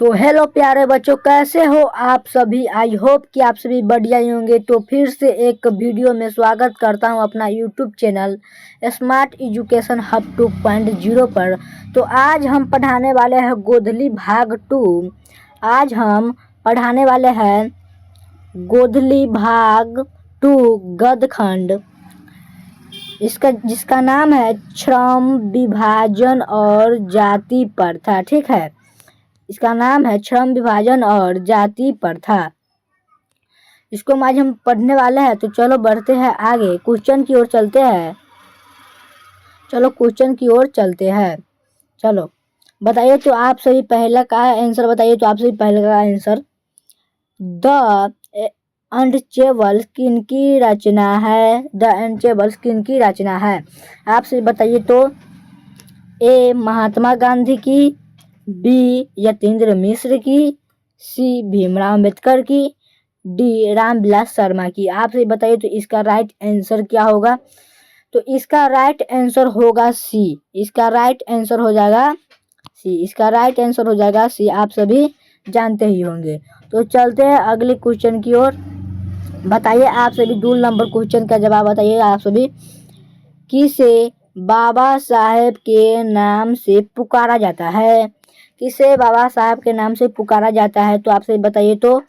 तो हेलो प्यारे बच्चों, कैसे हो आप सभी। आई होप कि आप सभी बढ़िया ही होंगे। तो फिर से एक वीडियो में स्वागत करता हूं अपना YouTube channel smart education hub 2.0 पर। तो आज हम पढ़ाने वाले हैं गोधली भाग 2। आज हम पढ़ाने वाले हैं गोधली भाग 2 गद्यखंड, जिसका नाम है श्रम विभाजन और जाति प्रथा। ठीक है, इसका नाम है श्रम विभाजन और जाति प्रथा। इसको आज हम पढ़ने वाले हैं। तो चलो बढ़ते हैं आगे, क्वेश्चन की ओर चलते हैं। चलो बताइए तो आप सभी पहला का आंसर बताइए। तो आप सभी पहले का आंसर, द अनटचेबल्स किनकी रचना है? द अनटचेबल्स किनकी रचना है? आप सभी बताइए तो। ए महात्मा गांधी की, बी यतीन्द्र मिश्र की, सी भीमराव अम्बेडकर की, डी रामविलास शर्मा की। आप सभी बताइए तो इसका राइट आंसर क्या होगा? तो इसका राइट आंसर होगा सी। इसका राइट आंसर हो जाएगा सी। आप सभी जानते ही होंगे। तो चलते हैं अगले क्वेश्चन की ओर। बताइए आप सभी 2 नंबर क्वेश्चन का जवाब बताइए आप सभी। किसे बाबा साहेब के नाम से पुकारा जाता है? किसे बाबा साहब के नाम से पुकारा जाता है? तो आप सभी बताइए तो।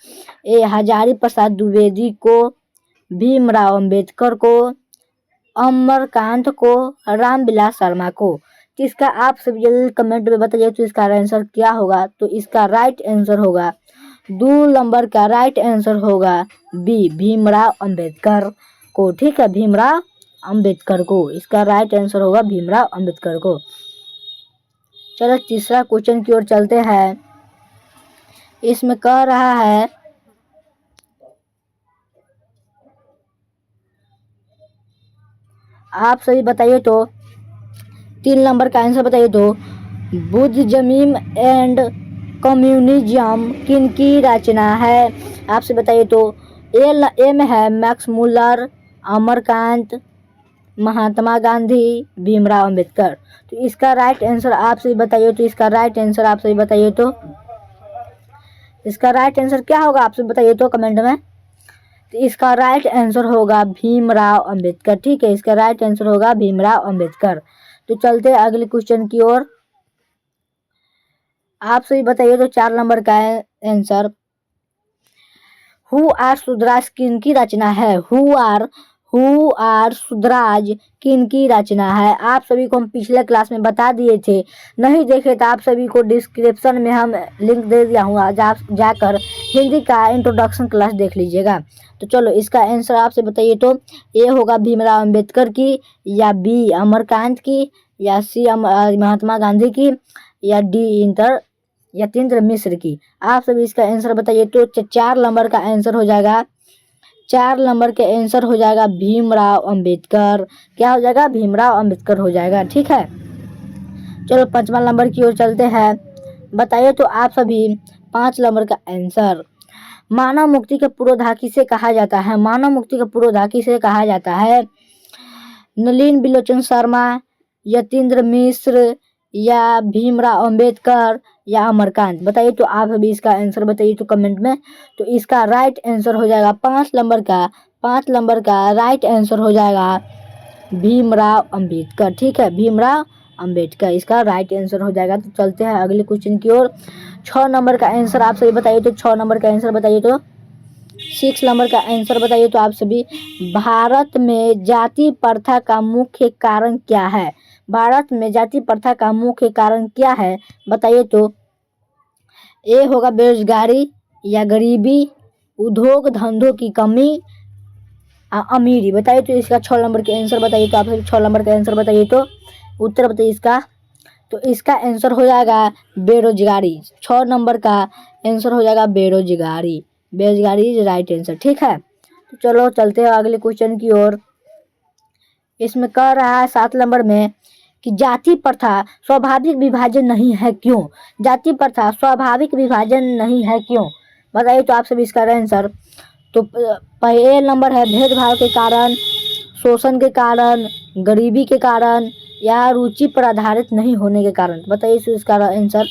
ए हजारी प्रसाद द्विवेदी को, भीमराव अंबेडकर को, अमरकांत को, रामविलास शर्मा को। किसका आप सभी जल्दी कमेंट में बताइए तो इसका आंसर क्या होगा? तो इसका राइट आंसर होगा 2 नंबर का राइट आंसर होगा बी, भीमराव अंबेडकर को। ठीक है, भीमराव अंबेडकर को। इसका राइट आंसर होगा भीमराव अंबेडकर को। चलो तीसरा क्वेश्चन की ओर चलते हैं। इसमें कह रहा है, आप सभी बताइए तो 3 नंबर का आंसर बताइए तो। बुद्धिज्म एंड कम्युनिज्म किनकी रचना है? आप सभी बताइए तो। ए में है मैक्स मुलर, अमरकांत, महात्मा गांधी, भीमराव अंबेडकर। तो इसका राइट आंसर आप सभी बताइए तो। इसका राइट आंसर आप सभी बताइए तो। इसका राइट आंसर क्या होगा? आप सभी बताइए तो कमेंट में। तो इसका राइट आंसर होगा भीमराव अंबेडकर। ठीक है, इसका राइट आंसर होगा भीमराव अंबेडकर। तो चलते हैं अगले क्वेश्चन की ओर। आप सभी बताइए तो 4 नंबर का आंसर, हु आर सुधराज किनकी रचना है? हु आर सुधराज किनकी रचना है? आप सभी को हम पिछले क्लास में बता दिए थे। नहीं देखे तो आप सभी को डिस्क्रिप्शन में हम लिंक दे दिया हूँ, जाकर हिंदी का इंट्रोडक्शन क्लास देख लीजिएगा। तो चलो इसका आंसर आपसे बताइए तो। ए होगा भीमराव अंबेडकर की, या बी अमरकांत की, या सी महात्मा गांधी की, या डी यतीन्द्र मिश्र की। आप सभी इसका आंसर बताइए तो। 4 नंबर का आंसर हो जाएगा, 4 नंबर के आंसर हो जाएगा भीमराव अंबेडकर। क्या हो जाएगा? भीमराव अंबेडकर हो जाएगा। ठीक है, चलो 5वां नंबर की ओर चलते हैं। बताइए तो आप सभी 5 नंबर का आंसर, मानव मुक्ति के पुरोधा किसे कहा जाता है? मानव मुक्ति के पुरोधा किसे कहा जाता है? नलिन बिलोचन शर्मा, यतीन्द्र मिश्र, या भीमराव अंबेडकर, या अमरकांत। बताइए तो आप अभी इसका आंसर बताइए तो कमेंट में। तो इसका राइट आंसर हो जाएगा 5 नंबर का राइट आंसर हो जाएगा भीमराव अंबेडकर। ठीक है, भीमराव अंबेडकर इसका राइट आंसर हो जाएगा। तो चलते हैं अगले क्वेश्चन की ओर। 6 नंबर का आंसर आप सभी बताइए तो। 6 नंबर का आंसर बताइए तो। 6 नंबर का आंसर बताइए तो आप सभी। भारत में जाति प्रथा का मुख्य कारण क्या है? भारत में जाति प्रथा का मुख्य कारण क्या है? बताइए तो। ए होगा बेरोजगारी, या गरीबी, उद्योग धंधों की कमी, अमीरी। बताइए तो इसका 6 नंबर के आंसर बताइए तो। आप सभी 6 नंबर का आंसर बताइए तो। उत्तर बताइए इसका। तो इसका आंसर हो जाएगा बेरोजगारी। 6 नंबर का आंसर हो जाएगा बेरोजगारी। बेरोजगारी इज राइट आंसर। ठीक है, तो चलो चलते हैं अगले क्वेश्चन की ओर। इसमें कह रहा है 7 नंबर में कि जाति प्रथा स्वाभाविक विभाजन नहीं है, क्यों? जाति प्रथा स्वाभाविक विभाजन नहीं है, क्यों? बताइए तो आप सभी इसका आंसर। तो पहले नंबर है भेदभाव के कारण, शोषण के कारण, गरीबी के कारण, या रुचि पर आधारित नहीं होने के कारण। बताइए इसका आंसर।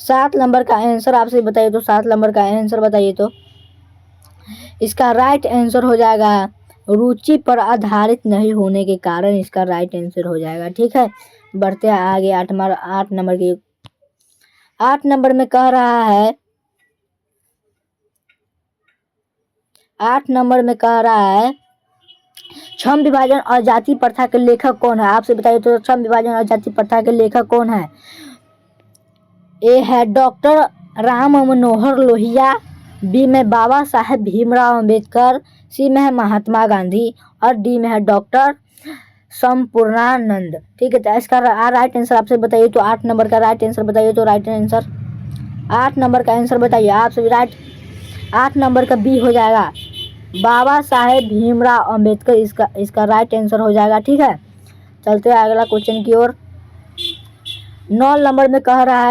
7 नंबर का आंसर आपसे बताइए तो 7 नंबर का आंसर बताइए तो इसका राइट आंसर हो जाएगा रुचि पर आधारित नहीं होने के कारण इसका राइट आंसर हो जाएगा। ठीक है, बढ़ते हैं आगे। 8 नंबर में कह रहा है 8 नंबर में कह रहा है क्षम विभाजन और जाति प्रथा के लेखक कौन है? आपसे बताइए तो क्षम विभाजन और जाति प्रथा के लेखक कौन है? ए है डॉक्टर राम मनोहर लोहिया, बी में बाबा साहेब भीमराव अंबेडकर, सी में है महात्मा गांधी और डी में है डॉक्टर संपूर्णानंद। ठीक है, तो इसका राइट आंसर आपसे बताइए तो 8 नंबर का राइट आंसर बताइए तो राइट आंसर 8 नंबर का आंसर बताइए आप सभी। राइट 8 नंबर का बी हो जाएगा बाबा साहेब भीमराव अंबेडकर, इसका राइट आंसर हो जाएगा। ठीक है, चलते हैं अगला क्वेश्चन की ओर। 9 नंबर में कह रहा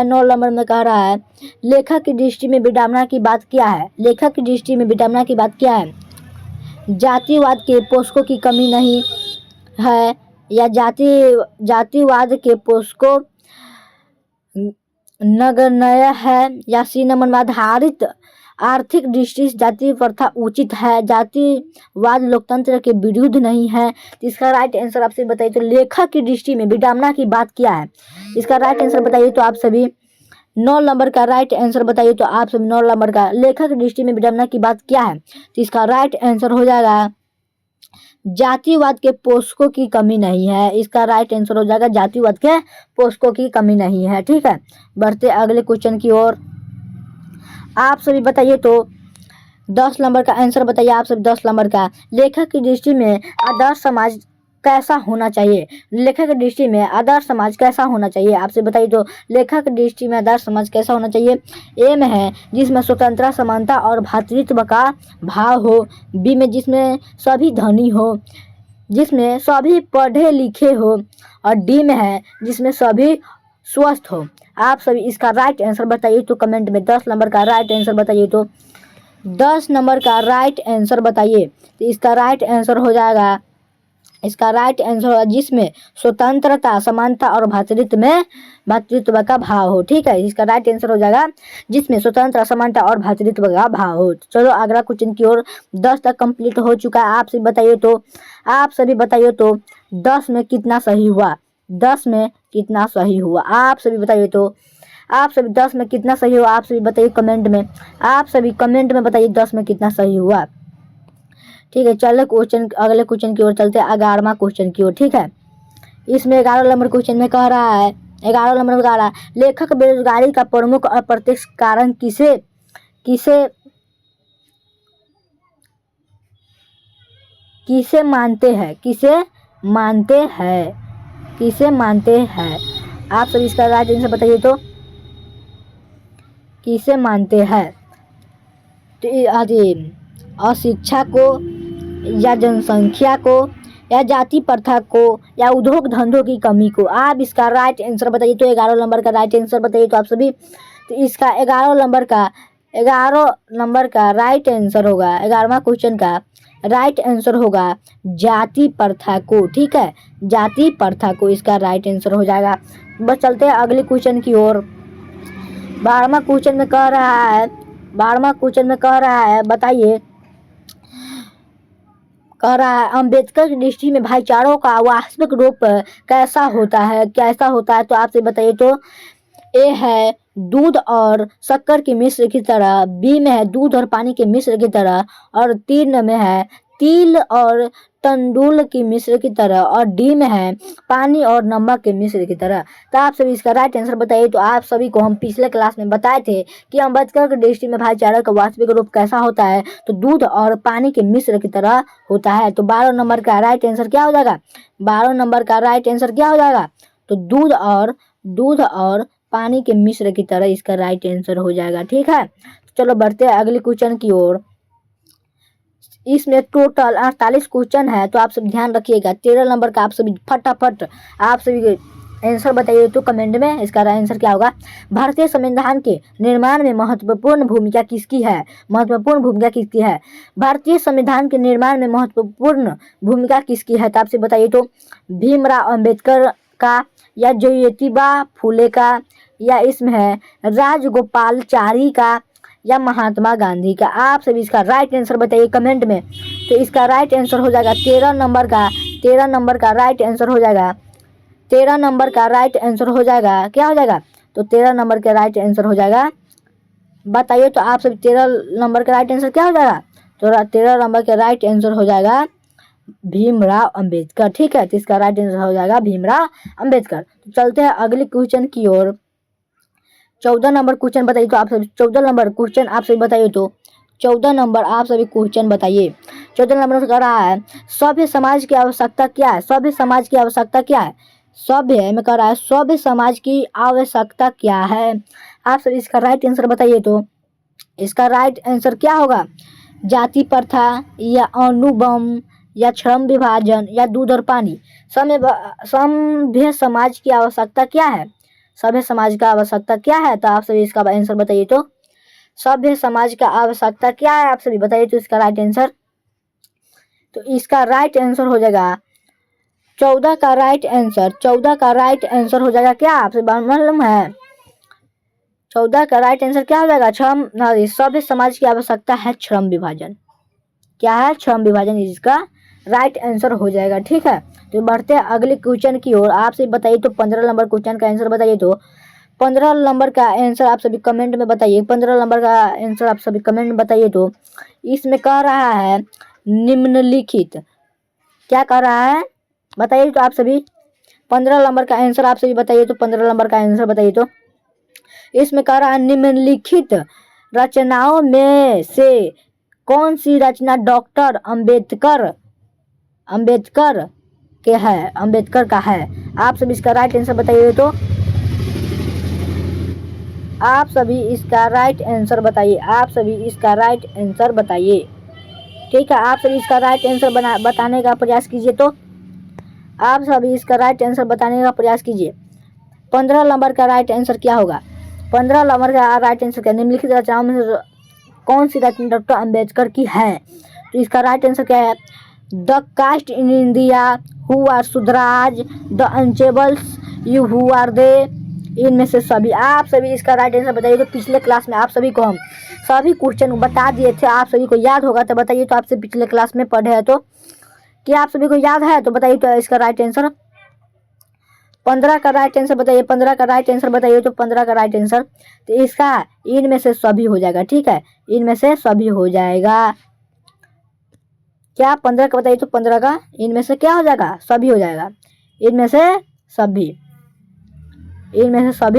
है लेखक की दृष्टि में विडंबना की बात क्या है? लेखक की दृष्टि में विडंबना की बात क्या है? जातिवाद के पोषकों की कमी नहीं है, या जातिवाद के पोषकों नगण्य है, या सी नंबर में आधारित आर्थिक दृष्टि से जाति प्रथा उचित है, जातिवाद लोकतंत्र के विरुद्ध नहीं है। तो इसका राइट आंसर आपसे बताइए तो लेखक की दृष्टि में विडंबना की बात क्या है? इसका राइट आंसर बताइए तो आप सभी 9 नंबर का राइट आंसर बताइए तो आप सभी 9 नंबर का लेखक की दृष्टि में विडंबना की बात क्या है? तो इसका राइट आंसर हो जाएगा जातिवाद के पोषकों की कमी नहीं है। इसका राइट आंसर हो जाएगा जातिवाद के पोषकों की कमी नहीं है। ठीक है, बढ़ते अगले क्वेश्चन की ओर। आप सभी बताइए तो 10 नंबर का आंसर बताइए आप सभी। 10 नंबर का लेखक की दृष्टि में आदर्श समाज कैसा होना चाहिए? लेखक की दृष्टि में आदर्श समाज कैसा होना चाहिए? आपसे बताइए तो लेखक की दृष्टि में आदर्श समाज कैसा होना चाहिए? ए में है जिसमें स्वतंत्रता, समानता और भ्रातृत्व का भाव हो, बी में जिसमें सभी धनी हो, जिसमें सभी पढ़े लिखे हो, और डी में है जिसमें सभी स्वस्थ हो। आप सभी इसका राइट आंसर बताइए तो कमेंट में 10 नंबर का राइट आंसर बताइए तो 10 नंबर का राइट आंसर बताइए। तो इसका राइट आंसर हो जाएगा जिसमें स्वतंत्रता, समानता और भ्रातृत्व का भाव हो। ठीक है, इसका राइट आंसर हो जाएगा जिसमें स्वतंत्रता, समानता और भ्रातृत्व का भाव हो। चलो अगला क्वेश्चन की ओर। 10 तक कंप्लीट हो चुका है। आप सभी बताइए तो 10 में कितना सही हुआ? 10 में कितना सही हुआ? आप सभी बताइए तो आप सभी 10 में कितना सही हुआ? आप सभी बताइए कमेंट में। आप सभी कमेंट में बताइए 10 में कितना सही हुआ। ठीक है, चलो अगले क्वेश्चन की ओर चलते हैं। 11वां क्वेश्चन की ओर। ठीक है, इसमें 11 नंबर क्वेश्चन में कह रहा है 11 नंबर में कह रहा है लेखक बेरोजगारी का प्रमुख अप्रत्यक्ष कारण किसे मानते हैं? आप सभी इसका राइट आंसर बताइए तो किसे मानते हैं? तो अशिक्षा को, या जनसंख्या को, या जाति प्रथा को, या उद्योग धंधों की कमी को? आप इसका राइट आंसर बताइए तो 11 नंबर का राइट आंसर बताइए तो आप सभी। तो इसका 11 नंबर का राइट आंसर होगा, 11वां क्वेश्चन का राइट आंसर होगा जाति प्रथा को। ठीक है, जाति प्रथा को इसका राइट आंसर हो जाएगा। बस चलते हैं अगले क्वेश्चन की ओर। 12वां क्वेश्चन में कह रहा है बताइए, कह रहा है अंबेडकर की दृष्टि में भाईचारों का वास्तविक रूप कैसा होता है? तो आपसे बताइए तो ए है दूध और शक्कर के मिश्र की तरह, बी में है दूध और पानी के मिश्र की तरह, और 3 में है तिल और तंडुल की मिश्र की तरह, और डी में है पानी और नमक के मिश्र की तरह। तो आप सभी इसका राइट आंसर बताइए। तो आप सभी को हम पिछले क्लास में बताए थे कि अम्बेडकर की दृष्टि में भाईचारा का वास्तविक रूप कैसा होता है, तो दूध और पानी के मिश्र की तरह होता है। तो 12 नंबर का राइट आंसर क्या हो जाएगा? 12 नंबर का राइट आंसर क्या हो जाएगा? तो दूध और पानी के मिश्र की तरह इसका राइट आंसर हो जाएगा। ठीक है, चलो बढ़ते हैं अगले क्वेश्चन की ओर। इसमें टोटल 48 क्वेश्चन है, तो आप सब ध्यान रखिएगा। 13 नंबर का आप सभी फटाफट आप सभी आंसर बताइए तो कमेंट में इसका आंसर क्या होगा। भारतीय संविधान के निर्माण में महत्वपूर्ण भूमिका किसकी है? भारतीय संविधान के निर्माण में महत्वपूर्ण भूमिका किसकी है? तो आपसे बताइए तो भीमराव अंबेडकर का, या ज्योतिबा फुले का, या इसमें है राजगोपालचारी का या महात्मा गांधी का। आप सभी इसका राइट आंसर बताइए कमेंट में। तो इसका राइट आंसर हो जाएगा 13 नंबर का राइट आंसर हो जाएगा 13 नंबर का राइट आंसर हो जाएगा। क्या हो जाएगा? तो 13 नंबर का राइट आंसर हो जाएगा। बताइए तो आप सभी 13 नंबर का राइट आंसर क्या हो जाएगा? तो 13 नंबर का राइट आंसर हो जाएगा भीमराव अंबेडकर। ठीक है, तो इसका राइट आंसर हो जाएगा भीमराव अंबेडकर। तो चलते हैं अगले क्वेश्चन की ओर। 14 नंबर क्वेश्चन बताइए तो आप सभी 14 नंबर क्वेश्चन आप सभी बताइए तो 14 नंबर आप सभी क्वेश्चन बताइए। 14 नंबर से कह रहा है सभ्य समाज की आवश्यकता क्या है? सभ्य समाज की आवश्यकता क्या है? सभ्य में कह रहा है सभ्य समाज की आवश्यकता क्या है? आप सभी इसका राइट आंसर बताइए तो इसका राइट आंसर क्या होगा? जाति प्रथा या अणुबम या श्रम विभाजन या दूध और पानी। सभ्य समाज की आवश्यकता क्या है? सभ्य समाज का आवश्यकता क्या है? तो आप सभी इसका आंसर बताइए तो सभ्य समाज का आवश्यकता क्या है? आप सभी बताइए तो इसका राइट आंसर। तो इसका राइट आंसर हो जाएगा 14 का राइट आंसर। 14 का राइट आंसर हो जाएगा क्या? आपसे मालूम है 14 का राइट आंसर क्या हो जाएगा? सभ्य समाज की आवश्यकता है श्रम विभाजन। क्या है? श्रम विभाजन इसका राइट आंसर हो जाएगा। ठीक है, तो बढ़ते हैं अगले क्वेश्चन की ओर। आपसे बताइए तो 15 नंबर क्वेश्चन का आंसर बताइए तो 15 नंबर का आंसर आप सभी कमेंट में बताइए। 15 नंबर का आंसर आप सभी कमेंट में बताइए तो इसमें कह रहा है निम्नलिखित। क्या कह रहा है बताइए तो आप सभी 15 नंबर का आंसर आप सभी बताइए तो 15 नंबर का आंसर बताइए तो इसमें कह रहा है निम्नलिखित रचनाओं में से कौन सी रचना डॉक्टर अंबेडकर का है? आप सभी इसका राइट आंसर बताइए तो आप सभी इसका राइट आंसर बताइए। आप सभी इसका राइट आंसर बताइए। ठीक है, आप सभी इसका राइट आंसर बताने का प्रयास कीजिए। तो आप सभी इसका राइट आंसर बताने का प्रयास कीजिए। 15 नंबर का राइट आंसर क्या होगा? 15 नंबर का राइट आंसर क्या? निम्नलिखित रचनाओं में से कौन सी रचना डॉक्टर अंबेडकर की है? तो इसका राइट आंसर क्या है? The caste in India, who are Shudras, the untouchables, you who are they, इनमें से सभी। आप सभी इसका राइट आंसर बताइए। तो पिछले क्लास में आप सभी को हम सभी क्वेश्चन बता दिए थे, आप सभी को याद होगा तो बताइए। तो आपसे पिछले क्लास में पढ़े हैं तो क्या आप सभी को याद है? तो बताइए तो इसका राइट आंसर। 15 का राइट आंसर बताइए। 15 का राइट आंसर बताइए तो 15 का राइट आंसर तो इसका इनमें से सभी हो जाएगा। ठीक है, इनमें से सभी हो जाएगा। क्या 15 का बताइए तो 15 का इनमें से क्या हो जाएगा? सभी हो जाएगा। इनमें से सभी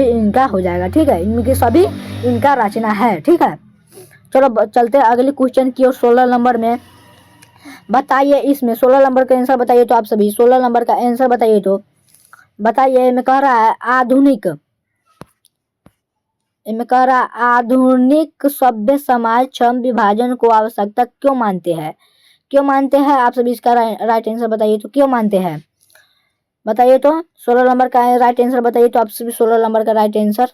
इनका हो जाएगा। ठीक है, इनमें के सभी इनका रचना है। ठीक है, चलो चलते हैं अगले क्वेश्चन की ओर। 16 नंबर में बताइए, इसमें 16 नंबर का आंसर बताइए तो आप सभी 16 नंबर का आंसर बताइए तो बताइए। मैं कह रहा है आधुनिक सभ्य समाज श्रम विभाजन को आवश्यकता क्यों मानते हैं? आप सभी इसका राइट आंसर बताइए तो क्यों मानते हैं? बताइए तो 16 नंबर का राइट आंसर बताइए तो आप सभी 16 नंबर का राइट आंसर।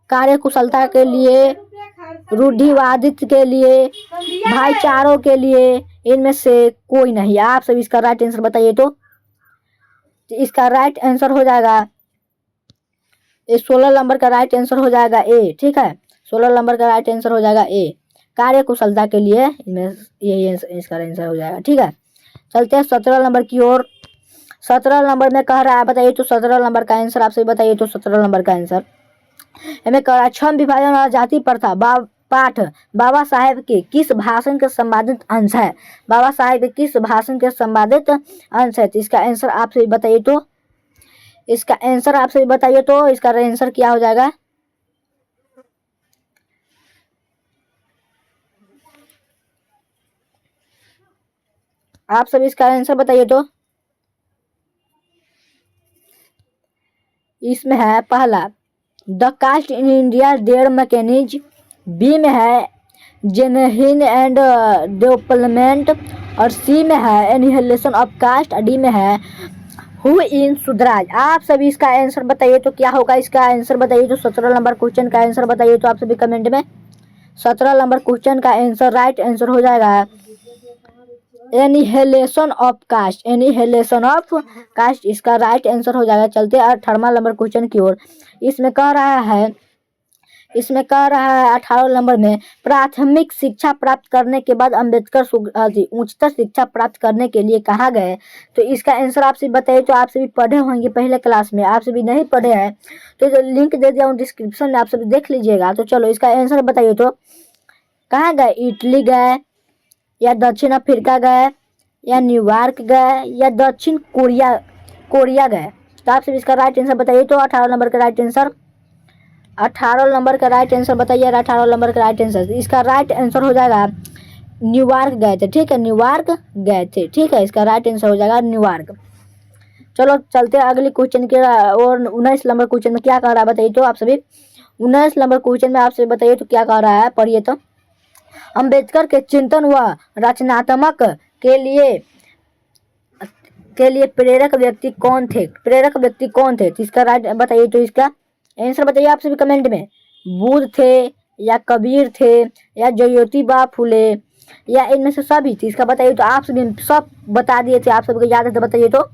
कार्य कुशलता के लिए, रूढ़िवादित्व के लिए, भाईचारों के लिए, इनमें से कोई नहीं। आप सभी इसका राइट आंसर बताइए तो इसका राइट आंसर हो जाएगा 16 नंबर का राइट आंसर हो जाएगा ए। ठीक है, 16 नंबर का राइट आंसर हो जाएगा ए, कार्य कुशलता के लिए। इनमें यही इसका आंसर हो जाएगा। ठीक है, चलते हैं 17 नंबर की ओर। 17 नंबर में कह रहा है बताइए तो 17 नंबर का आंसर आप सभी बताइए तो 17 नंबर का आंसर हमें कह रहा है श्रम विभाजन और जाति प्रथा पाठ बाबा साहेब के किस भाषण के संपादित अंश है? बाबा साहेब के किस भाषण के संपादित अंश है? तो इसका आंसर आप सभी बताइए तो इसका आंसर आप सभी बताइए तो इसका आंसर क्या हो जाएगा? आप सभी इसका आंसर बताइए तो इसमें है पहला द कास्ट इन इंडिया डेढ़ मैकेनिज, बी में है जेनहिन एंड डेवलपमेंट और सी में है एनिहिलेशन ऑफ कास्ट, डी में है हु इन सुधराज। आप सभी इसका आंसर बताइए तो क्या होगा? इसका आंसर बताइए तो 17 नंबर क्वेश्चन का आंसर बताइए तो आप सभी कमेंट में 17 नंबर क्वेश्चन का आंसर राइट आंसर हो जाएगा annihilation of caste, annihilation of caste इसका राइट आंसर हो जाएगा। चलते 18वां नंबर क्वेश्चन की ओर। इसमें कह रहा है 18 नंबर में, प्राथमिक शिक्षा प्राप्त करने के बाद अम्बेडकर उच्चतर शिक्षा प्राप्त करने के लिए कहाँ गए? तो इसका आंसर आपसे बताइए। तो आपसे भी पढ़े होंगे पहले क्लास में, आपसे भी नहीं पढ़े हैं तो जो लिंक दे दिया हूँ डिस्क्रिप्शन में, आप सभी देख लीजिएगा। तो चलो इसका आंसर बताइए। तो कहाँ गए? इटली गए, या दक्षिण अफ्रीका गए, या न्यूयॉर्क गए, या दक्षिण कोरिया गए? तो आप सभी इसका राइट आंसर बताइए। तो 18 नंबर का राइट आंसर, 18 नंबर का राइट आंसर बताइए। 18 नंबर का राइट आंसर, इसका राइट आंसर हो जाएगा न्यूयॉर्क गए थे। ठीक है, न्यूयॉर्क गए थे। ठीक है, इसका राइट आंसर हो जाएगा न्यूयॉर्क। चलो चलते हैं अगले क्वेश्चन के और 19 नंबर क्वेश्चन में क्या कह रहा है बताइए। तो आप सभी 19 नंबर क्वेश्चन में आपसे बताइए तो क्या कह रहा है, पढ़िए। तो अम्बेडकर के चिंतन व रचनात्मक के लिए प्रेरक व्यक्ति कौन थे? प्रेरक व्यक्ति कौन थे? तो इसका राइट बताइए। तो इसका आंसर बताइए आप सभी कमेंट में। बुद्ध थे, या कबीर थे, या ज्योतिबा फुले, या इनमें से सभी? तो इसका बताइए। तो आप सभी सब बता दिए थे, आप सभी को याद है तो बताइए। तो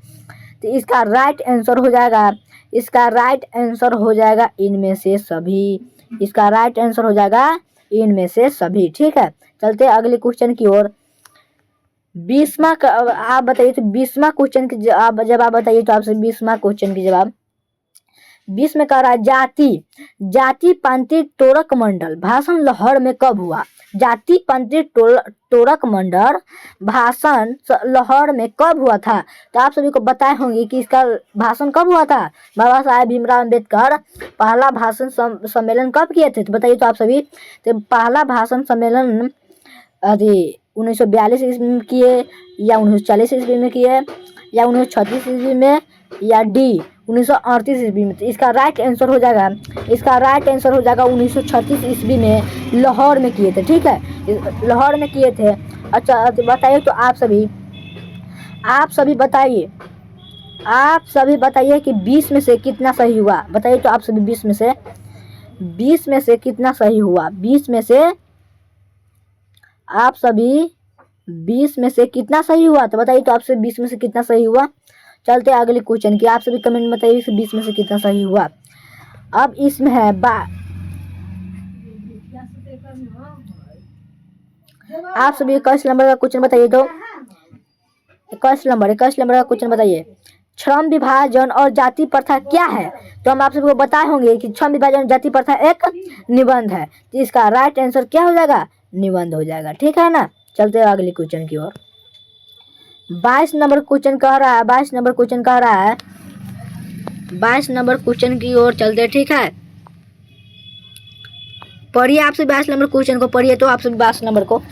इसका राइट आंसर हो जाएगा, इसका राइट आंसर हो जाएगा इनमें से सभी। इसका राइट आंसर हो जाएगा इनमें से सभी। ठीक है, चलते अगले क्वेश्चन की ओर। 20वां आप बताइए। तो 20वां क्वेश्चन की जवाब बताइए। तो आपसे 20वां क्वेश्चन की जवाब 20 में कह रहा है, जाति पांति तोड़क मंडल भाषण लाहौर में कब हुआ? जाति पांति तोड़क मंडल भाषण लाहौर में कब हुआ था? तो आप सभी को बताए होंगे कि इसका भाषण कब हुआ था। बाबा साहेब भीमराव अम्बेडकर पहला भाषण सम्मेलन कब किए थे? तो बताइए। तो आप सभी, तो पहला भाषण सम्मेलन 1942 ईस्वी में किए, या 1940 ईस्वी में किए, या 1936 ईस्वी में, या डी 1938 ईस्वी में? तो इसका राइट आंसर हो जाएगा, इसका राइट आंसर हो जाएगा 1936 ईस्वी में लाहौर में किए थे। ठीक है, लाहौर में किए थे। अच्छा बताइए। तो आप सभी बताइए, आप सभी बताइए कि 20 में से कितना सही हुआ? बताइए। तो आप सभी 20 में से कितना सही हुआ? 20 में से आप सभी 20 में से कितना सही हुआ? तो बताइए। तो आपसे 20 में से कितना सही हुआ? चलते अगले क्वेश्चन की। आप सभी कमेंट में बताइए 20 में से कितना सही हुआ। अब इसमें है आप सभी 21 नंबर का क्वेश्चन बताइए। तो 21 नंबर का क्वेश्चन बताइए। श्रम विभाजन और जाति प्रथा क्या है? तो हम आप सभी को बताए होंगे कि श्रम विभाजन और जाति प्रथा एक निबंध है। तो इसका राइट आंसर क्या हो जाएगा? निबंध हो जाएगा। ठीक है ना, चलते हैं अगले क्वेश्चन की ओर। 22 नंबर क्वेश्चन कह रहा है, 22 नंबर क्वेश्चन कह रहा है, 22 नंबर क्वेश्चन की ओर चलते। ठीक है, पढ़िए आप सभी 22 नंबर क्वेश्चन को पढ़िए। तो आप सभी 22 नंबर को,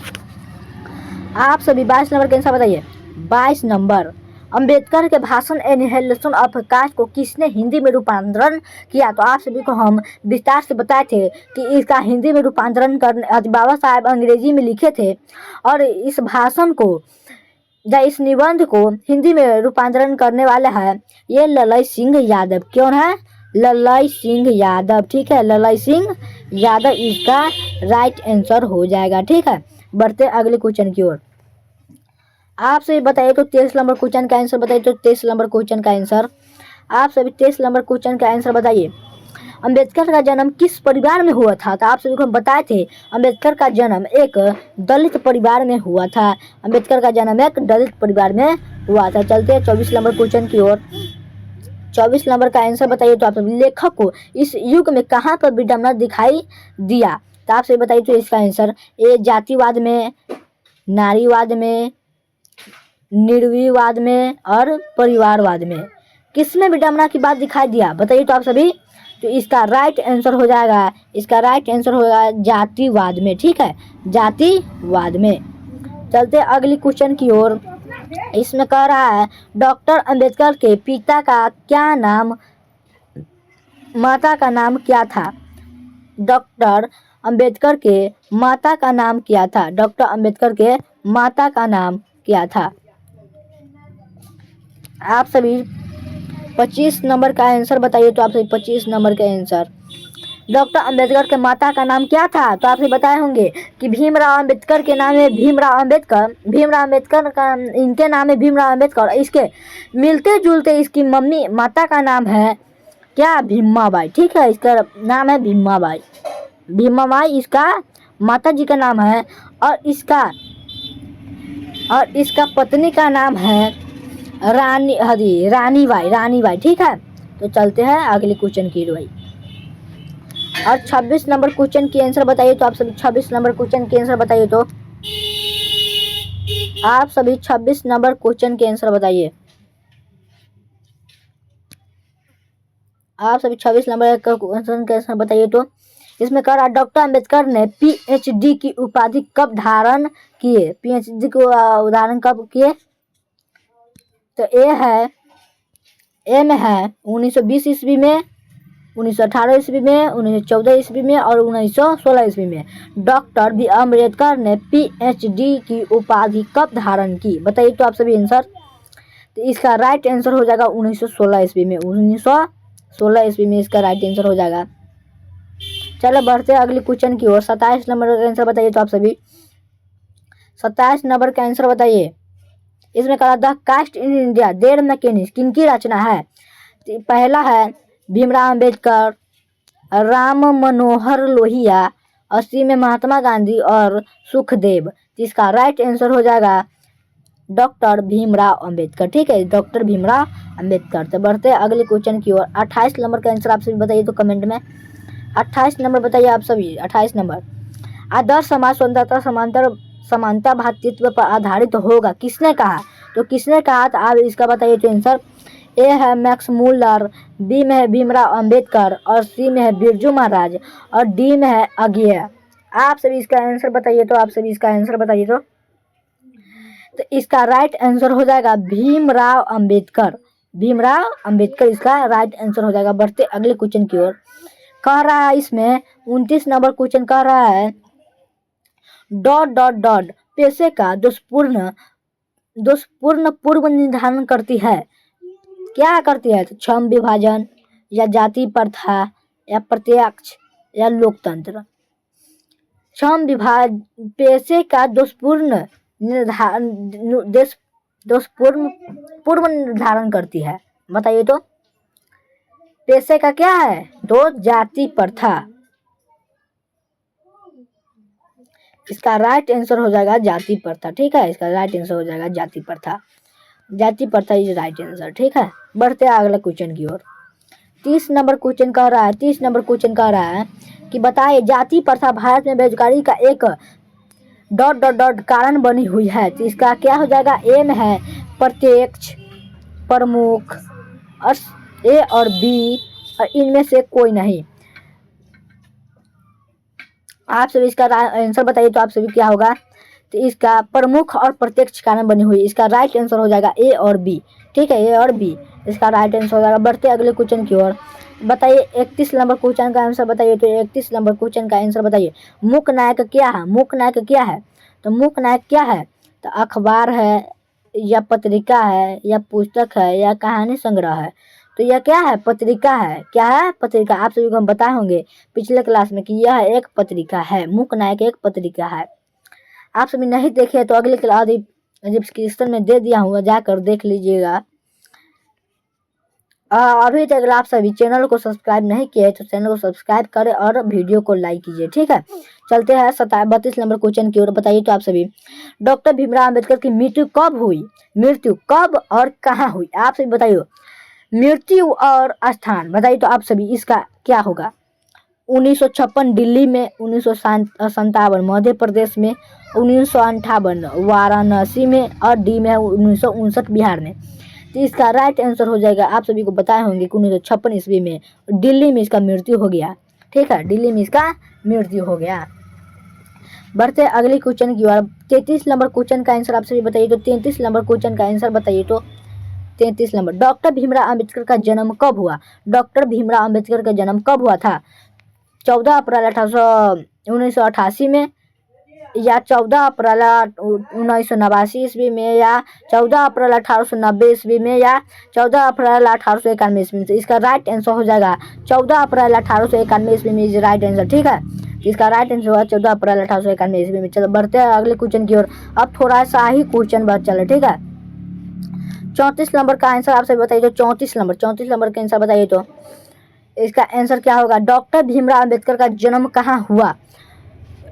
आप सभी 22 नंबर का आंसर बताइए। 22 नंबर, अंबेडकर के भाषण एनिहिलेशन ऑफ कास्ट को किसने हिंदी में रूपांतरण किया? तो आप सभी को हम विस्तार से बताए थे कि इसका हिंदी में रूपांतरण करने बाबा साहेब अंग्रेजी में लिखे थे, और इस भाषण को या इस निबंध को हिंदी में रूपांतरण करने वाला है ये ललई सिंह यादव। कौन है? ललई सिंह यादव। ठीक है, ललई सिंह यादव इसका राइट आंसर हो जाएगा। ठीक है, बढ़ते अगले क्वेश्चन की ओर। आप सभी बताइए। तो 23 नंबर क्वेश्चन का आंसर बताइए। तो 23 नंबर क्वेश्चन का आंसर, आप सभी 23 नंबर क्वेश्चन का आंसर बताइए। अम्बेडकर का जन्म किस परिवार में हुआ था? तो आप सभी को हम बताए थे अम्बेडकर का जन्म एक दलित परिवार में हुआ था। अम्बेडकर का जन्म एक दलित परिवार में हुआ था। चलते हैं 24 नंबर क्वेश्चन की ओर। 24 नंबर का आंसर बताइए। तो आप सभी, लेखक को इस युग में कहाँ पर विडंबना दिखाई दिया? तो आप सभी बताइए। तो इसका आंसर ए जातिवाद में, नारीवाद में, निर्वीवाद में, और परिवारवाद में। किसमें विडंबना की बात दिखाई दिया? बताइए। तो आप सभी, तो इसका राइट आंसर हो जाएगा, इसका राइट आंसर होगा जातिवाद में। ठीक है, जातिवाद में। चलते अगली क्वेश्चन की ओर। इसमें कह रहा है, डॉक्टर अंबेडकर के पिता का क्या नाम, माता का नाम क्या था? डॉक्टर अंबेडकर के माता का नाम क्या था? डॉक्टर अंबेडकर के माता का नाम क्या था? आप सभी 25 नंबर का आंसर बताइए। तो आप सभी 25 नंबर का आंसर, डॉक्टर अंबेडकर के माता का नाम क्या था? तो आपसे बताए होंगे कि भीमराव अंबेडकर के नाम है भीमराव अम्बेडकर का इनके नाम है भीमराव अम्बेडकर। इसके मिलते जुलते इसकी मम्मी माता का नाम है क्या? भीमाबाई। ठीक है, इसका नाम है भीमाबाई। भीमाबाई इसका माता जी का नाम है और इसका पत्नी का नाम है रानीबाई। ठीक है, तो चलते हैं अगले क्वेश्चन की ओर। और 26 नंबर क्वेश्चन की आंसर बताइए। तो आप सभी 26 नंबर क्वेश्चन की आंसर बताइए। तो आप सभी 26 नंबर क्वेश्चन के आंसर बताइए। आप सभी 26 नंबर क्वेश्चन के आंसर बताइए। तो इसमें कह रहा डॉक्टर अंबेडकर ने पीएचडी की उपाधि कब धारण किए? पीएचडी को उदाहरण कब किए? तो ए में है 1920 ईस्वी में, 1918 ईस्वी में, 1914 ईस्वी में और 1916 ईस्वी में डॉक्टर बी अम्बेडकर ने पीएचडी की उपाधि कब धारण की? बताइए तो आप सभी आंसर। तो इसका राइट आंसर हो जाएगा 1916 ईस्वी में। 1916 ईस्वी में इसका राइट आंसर हो जाएगा। चलो बढ़ते हैं अगले क्वेश्चन की ओर। 27 नंबर का आंसर बताइए। तो आप सभी 27 नंबर का आंसर बताइए। इसमें कहा the caste in India their mechanism किनकी रचना है? तो पहला है भीमराव अंबेडकर, राम मनोहर लोहिया, 80 में महात्मा गांधी और सुखदेव। तो इसका राइट आंसर हो जाएगा डॉक्टर भीमराव अंबेडकर। ठीक है, डॉक्टर भीमराव अंबेडकर। तो बढ़ते हैं अगले क्वेश्चन की ओर। 28 नंबर का आंसर आप सभी बताइए तो कमेंट में 28 नंबर बताइए आप सभी। 28 नंबर आदर्श समाज स्वतंत्रता समानता भातृत्व पर आधारित होगा किसने कहा? तो किसने कहा? तो आप इसका बताइए तो आंसर। ए है मैक्स मूलर, बी में है भीमराव अंबेडकर और सी में है बिरजू महाराज और डी में है अज्ञेय। आप सभी इसका आंसर बताइए। तो आप सभी इसका आंसर बताइए। तो इसका राइट आंसर हो जाएगा भीमराव अंबेडकर। भीमराव अंबेडकर इसका राइट आंसर हो जाएगा। बढ़ते अगले क्वेश्चन की ओर। कह रहा है इसमें 29 नंबर क्वेश्चन कह रहा है डॉट पैसे का दोषपूर्ण पूर्व निर्धारण करती है। क्या करती है? तो क्षम विभाजन या जाति प्रथा या प्रत्यक्ष या लोकतंत्र। क्षम पैसे का दोषपूर्ण पूर्व निर्धारण करती है। बताइए तो पैसे का क्या है? तो जाति प्रथा। इसका राइट आंसर हो जाएगा जाति प्रथा। ठीक है, इसका राइट आंसर हो जाएगा जाति प्रथा। जाति प्रथा इज राइट आंसर। ठीक है, बढ़ते हैं अगला क्वेश्चन की ओर। 30 नंबर क्वेश्चन कह रहा है। 30 नंबर क्वेश्चन कह रहा है कि बताइए जाति प्रथा भारत में बेरोजगारी का एक कारण बनी हुई है। तो इसका क्या हो जाएगा? ए में है प्रत्यक्ष, प्रमुख और ए और बी और इनमें से कोई नहीं। आप सभी इसका आंसर बताइए। तो आप सभी क्या होगा? तो इसका प्रमुख और प्रत्यक्ष कारण बनी हुई। इसका राइट आंसर हो जाएगा ए और बी। ठीक है, ए और बी इसका राइट आंसर हो जाएगा। बढ़ते अगले क्वेश्चन की ओर। बताइए 31 नंबर क्वेश्चन का आंसर बताइए। तो 31 नंबर क्वेश्चन का आंसर बताइए। मूक नायक क्या है? मूक नायक क्या है? तो मूक नायक क्या है? तो अखबार है या पत्रिका है या पुस्तक है या कहानी संग्रह है? तो यह क्या है? पत्रिका है। क्या है? पत्रिका। आप सभी को हम बताए होंगे पिछले क्लास में कि यह एक पत्रिका है। मूक नायक एक पत्रिका है। आप सभी नहीं देखे तो अगले क्लास डिस्क्रिप्शन में दे दिया हूँ, जाकर देख लीजिएगा। अभी तक आप सभी चैनल को सब्सक्राइब नहीं किए तो चैनल को सब्सक्राइब करें और वीडियो को लाइक कीजिए। ठीक है, चलते हैं 32 नंबर क्वेश्चन की ओर। बताइए तो आप सभी डॉक्टर भीमराव अंबेडकर की मृत्यु कब हुई? मृत्यु कब और कहाँ हुई? आप सभी बताइए। मृत्यु और स्थान बताइए तो आप सभी इसका क्या होगा? 1956 दिल्ली में, 1957 मध्य प्रदेश में, 1958 वाराणसी में और डी में 1959 बिहार में। तो इसका राइट आंसर हो जाएगा। आप सभी को बताए होंगे कि 1956 ईस्वी में दिल्ली में इसका मृत्यु हो गया। ठीक है, दिल्ली में इसका मृत्यु हो गया। बढ़ते अगले क्वेश्चन की ओर। 33 नंबर क्वेश्चन का आंसर आप सभी बताइए। तो 33 नंबर क्वेश्चन का आंसर बताइए। तो 33 नंबर डॉक्टर भीमराव अंबेडकर का जन्म कब हुआ? डॉक्टर भीमराव अंबेडकर का जन्म कब हुआ था? 14 अप्रैल 1988 में, या 14 अप्रैल 1989 ईस्वी में, या 14 अप्रैल 1890 ईस्वी में, या 14 अप्रैल 1891 ईस्वी में। तो इसका राइट आंसर हो जाएगा 14 अप्रैल 1891 ईस्वी में इज राइट आंसर। ठीक है, इसका राइट आंसर हुआ 14 अप्रैल 1891 ईस्वी में। चलो बढ़ते हैं अगले क्वेश्चन की ओर। अब थोड़ा सा ही क्वेश्चन बच चले। ठीक है, 34 नंबर का आंसर आपसे बताइए। तो 34 नंबर का आंसर बताइए। तो इसका आंसर क्या होगा? डॉक्टर भीमराव अंबेडकर का जन्म कहाँ हुआ?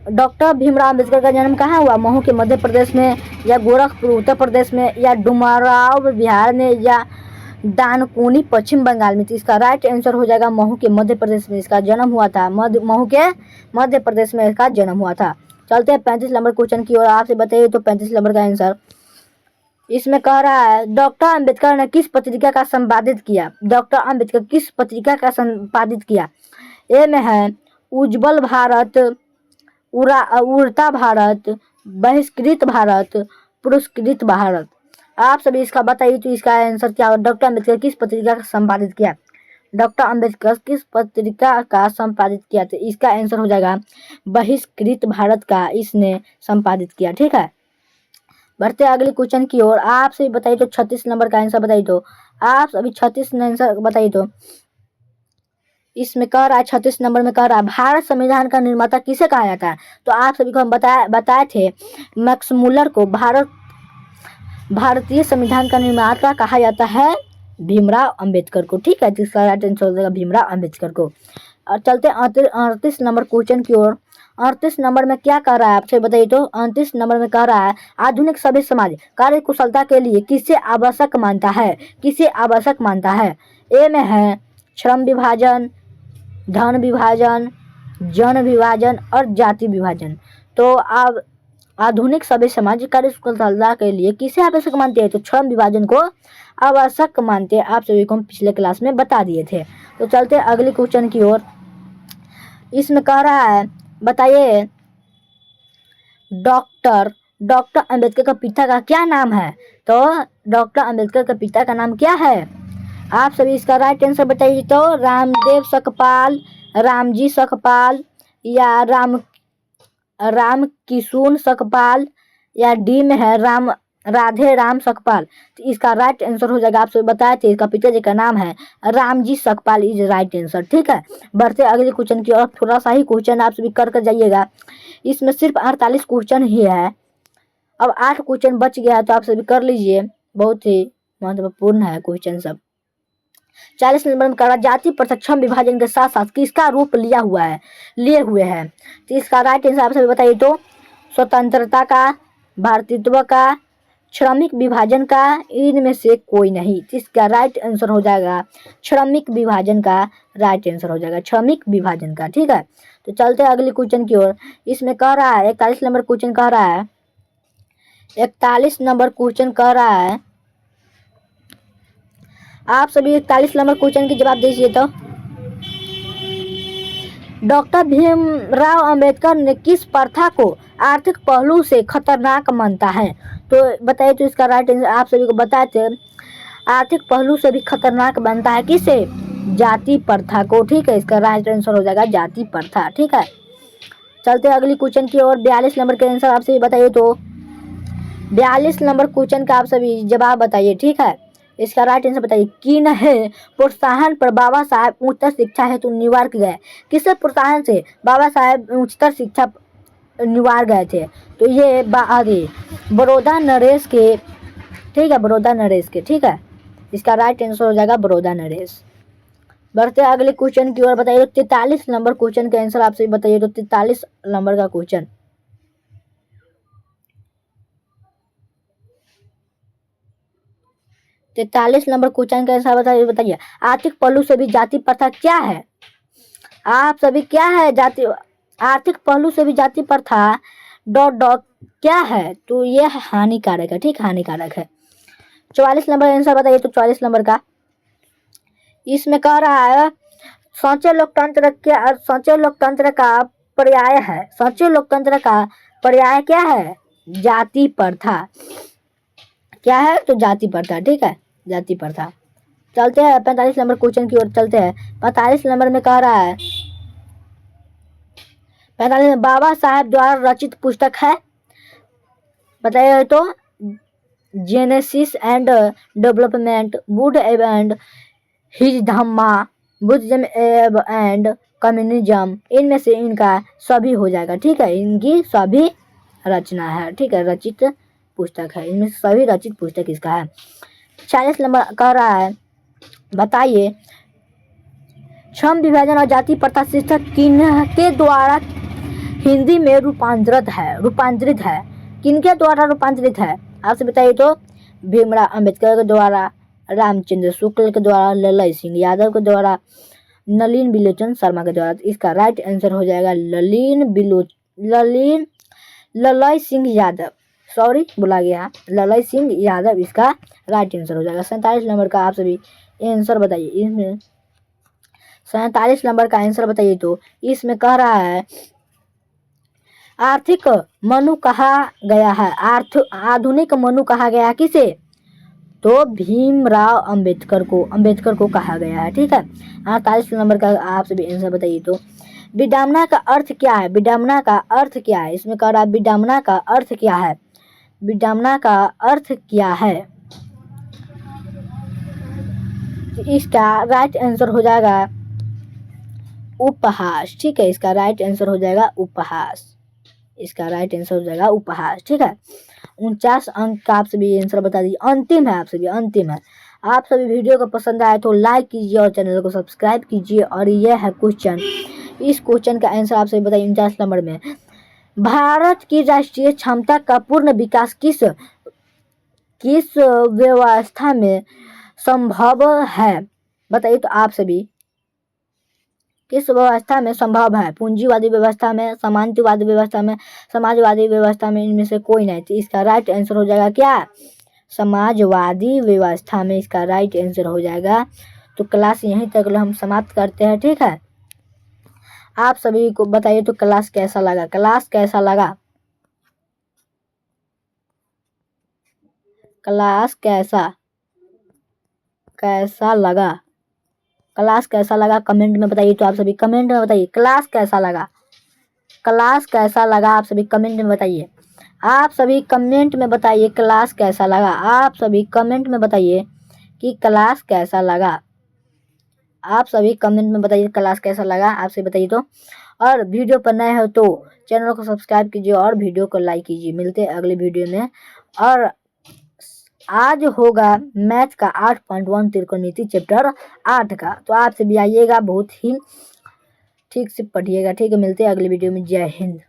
डॉक्टर भीमराव अंबेडकर का जन्म कहाँ हुआ? महू के मध्य प्रदेश में, या गोरखपुर उत्तर प्रदेश में, या डुमराव बिहार में, या दानकुनी पश्चिम बंगाल में। तो इसका राइट आंसर हो जाएगा महू के मध्य प्रदेश में इसका जन्म हुआ था। महू के मध्य प्रदेश में इसका जन्म हुआ था। चलते हैं 35 नंबर क्वेश्चन की ओर। आपसे बताइए तो 35 नंबर का आंसर इसमें कह रहा है, डॉक्टर अंबेडकर ने किस पत्रिका का संपादित किया? डॉक्टर अंबेडकर किस पत्रिका का संपादित किया? ए में है उज्जवल भारत, उड़ता भारत, बहिष्कृत भारत, पुरस्कृत भारत। आप सभी इसका बताइए तो इसका आंसर क्या होगा? डॉक्टर अंबेडकर किस पत्रिका का संपादित किया? डॉक्टर अंबेडकर किस पत्रिका का संपादित किया? तो इसका आंसर हो जाएगा बहिष्कृत भारत का इसने संपादित किया। ठीक है, बढ़ते अगले क्वेश्चन की ओर। आप सभी बताइए तो 36 नंबर का आंसर बताइए। तो आप सभी 36 आंसर बताइए। तो इसमें कह रहा है 36 नंबर में कह रहा है, भारत संविधान का निर्माता किसे कहा जाता है? तो आप सभी को हम बताए थे मैक्स मुलर को भारतीय संविधान का निर्माता कहा जाता है भीमराव अंबेडकर को। ठीक है, जिसका राइट आंसर हो जाएगा भीमराव अंबेडकर को। और चलते 38 नंबर क्वेश्चन की ओर। 38 नंबर में क्या कह रहा है आपसे बताइए। तो 38 नंबर में कह रहा है, आधुनिक सभ्य समाज कार्य कुशलता के लिए किसे आवश्यक मानता है? किसे आवश्यक मानता है? ए में है श्रम विभाजन, धन विभाजन, जन विभाजन और जाति विभाजन। तो अब आधुनिक सभ्य सामाजिक कार्य कुशलता के लिए किसे आवश्यक मानते हैं? तो श्रम विभाजन को आवश्यक मानते हैं। आप सभी को हम पिछले क्लास में बता दिए थे। तो चलते अगले क्वेश्चन की ओर। इसमें कह रहा है, बताइए डॉक्टर अंबेडकर का पिता का क्या नाम है? तो डॉक्टर अंबेडकर का पिता का नाम क्या है? आप सभी इसका राइट आंसर बताइए। तो रामदेव सकपाल, रामजी सकपाल, या राम किशुन सकपाल, या डी में है राधे राम सकपाल। तो इसका राइट आंसर हो जाएगा, आपसे बताए थे इसका पिताजी का नाम है Ramji Sakpal is right answer. ठीक है, बढ़ते अगले क्वेश्चन की ओर। थोड़ा सा ही क्वेश्चन आप सभी कर जाइएगा। इसमें सिर्फ 48 क्वेश्चन ही है। अब 8 क्वेश्चन बच गया है, तो आप सभी कर लीजिए, बहुत ही महत्वपूर्ण है क्वेश्चन सब। 40 नंबर में कहा, जाति प्रत्यक्षम विभाजन के साथ साथ किसका रूप लिए हुए हैं? तो इसका राइट आंसर आप सभी बताइए। तो स्वतंत्रता का, भारतीयत्व का, श्रमिक विभाजन का, इनमें से कोई नहीं। इसका राइट आंसर हो जाएगा श्रमिक विभाजन का राइट आंसर हो जाएगा, श्रमिक विभाजन का। ठीक है, तो चलते हैं अगले क्वेश्चन की ओर। इसमें कह रहा है 41 नंबर क्वेश्चन कह रहा है, 41 नंबर क्वेश्चन कह रहा है, आप सभी 41 नंबर क्वेश्चन की जवाब दीजिए। तो डॉक्टर भीमराव अंबेडकर ने किस प्रथा को आर्थिक पहलू से खतरनाक मानता है? तो बताइए तो इसका राइट आंसर आप सभी को बताए थे, आर्थिक पहलू से भी खतरनाक बनता है किसे? जाति प्रथा को। ठीक है, इसका राइट आंसर हो जाएगा जाति प्रथा। ठीक है, चलते अगली क्वेश्चन की ओर। 42 नंबर के आंसर आप सभी बताइए। तो 42 नंबर क्वेश्चन का आप सभी जवाब बताइए। ठीक है, इसका राइट आंसर बताइए। किन है प्रोत्साहन पर बाबा साहेब उच्चतर शिक्षा हेतु न्यूयॉर्क गए? किसके प्रोत्साहन से बाबा साहेब उच्चतर शिक्षा न्यूयॉर्क गए थे? तो ये बड़ौदा नरेश के। ठीक है, बड़ौदा नरेश के। ठीक है, इसका राइट आंसर हो जाएगा बड़ौदा नरेश। बढ़ते अगले क्वेश्चन की ओर। बताइए 43 नंबर क्वेश्चन का आंसर आप सभी बताइए। तो 43 नंबर का क्वेश्चन, 43 नंबर क्वेश्चन का आंसर बताइए। आर्थिक पहलू से भी जाति प्रथा क्या है? आप सभी क्या है जाति, आर्थिक पहलू से भी जाति प्रथा डॉट क्या है? तो ये हानिकारक है। ठीक, हानिकारक है। 44 नंबर आंसर बताइए। तो 44 नंबर का इसमें कह रहा है, सांचे लोकतंत्र का पर्याय है। सांचे लोकतंत्र का पर्याय क्या है? जाति प्रथा। क्या है? तो जाति प्रथा। ठीक है, जाति प्रथा। चलते हैं 45 नंबर क्वेश्चन की ओर चलते हैं। 45 नंबर में कह रहा है, 45 में बाबा साहेब द्वारा रचित पुस्तक है, बताइए तो genesis and development, would and his Dhamma, Buddhism and communism. इनमें से इनका सभी हो जाएगा, ठीक है, इनकी सभी रचना है, ठीक है, रचित पुस्तक है, इनमें से सभी रचित पुस्तक इसका है। 40 नंबर कह रहा है, बताइए श्रम विभाजन और जाति प्रथा शीर्षक किनके द्वारा हिंदी में रूपांतरित है, किनके द्वारा रूपांतरित है, आपसे बताइए तो भीमराव अंबेडकर के द्वारा, रामचंद्र शुक्ल के द्वारा, ललई सिंह यादव के द्वारा, नलिन बिलोचन शर्मा के द्वारा। इसका राइट आंसर हो जाएगा ललई सिंह यादव, सॉरी बोला गया, ललई सिंह यादव इसका राइट आंसर हो जाएगा। 47 नंबर का आप सभी आंसर बताइए, इसमें 47 नंबर का आंसर बताइए तो इसमें कह रहा है आर्थिक मनु कहा गया है, आधुनिक मनु कहा गया किसे, तो भीमराव अंबेडकर को कहा गया है, ठीक है। 48 नंबर का आप सभी आंसर बताइए तो विडंबना का अर्थ क्या है, विडंबना का अर्थ क्या है, इसमें कह रहा है विडंबना का अर्थ क्या है, विडंबना का अर्थ क्या है, इसका राइट आंसर हो जाएगा उपहास, ठीक है, इसका राइट आंसर हो जाएगा उपहास, इसका राइट आंसर हो जाएगा उपहास, ठीक है। 49 अंक का आप सभी आंसर बता दीजिए, अंतिम है, आप सभी अंतिम है। आप सभी वीडियो को पसंद आए तो लाइक कीजिए और चैनल को सब्सक्राइब कीजिए। और यह है क्वेश्चन, इस क्वेश्चन का आंसर आप सभी बताइए 49 नंबर में, भारत की राष्ट्रीय क्षमता का पूर्ण विकास किस व्यवस्था में संभव है, बताइए तो आप सभी किस व्यवस्था में संभव है, पूंजीवादी व्यवस्था में, सामंतवादी व्यवस्था में, समाजवादी व्यवस्था में, इनमें से कोई नहीं। तो इसका राइट आंसर हो जाएगा क्या, समाजवादी व्यवस्था में इसका राइट आंसर हो जाएगा। तो क्लास यहीं तक हम समाप्त करते हैं, ठीक है। आप सभी को बताइए तो क्लास कैसा लगा, क्लास कैसा लगा, क्लास कैसा लगा, क्लास कैसा लगा कमेंट में बताइए तो आप सभी कमेंट में बताइए क्लास कैसा लगा, क्लास कैसा लगा, आप सभी कमेंट में बताइए, आप सभी कमेंट में बताइए क्लास कैसा लगा, आप सभी कमेंट में बताइए कि क्लास कैसा लगा, आप सभी कमेंट में बताइए क्लास कैसा लगा, आप सभी बताइए तो। और वीडियो पर नए हो तो चैनल को सब्सक्राइब कीजिए और वीडियो को लाइक कीजिए। मिलते हैं अगले वीडियो में। और आज होगा मैथ का 8.1 त्रिकोणमिति चैप्टर 8 का, तो आप सभी आइएगा, बहुत ही ठीक से पढ़िएगा, ठीक है। मिलते हैं अगले वीडियो में। जय हिंद।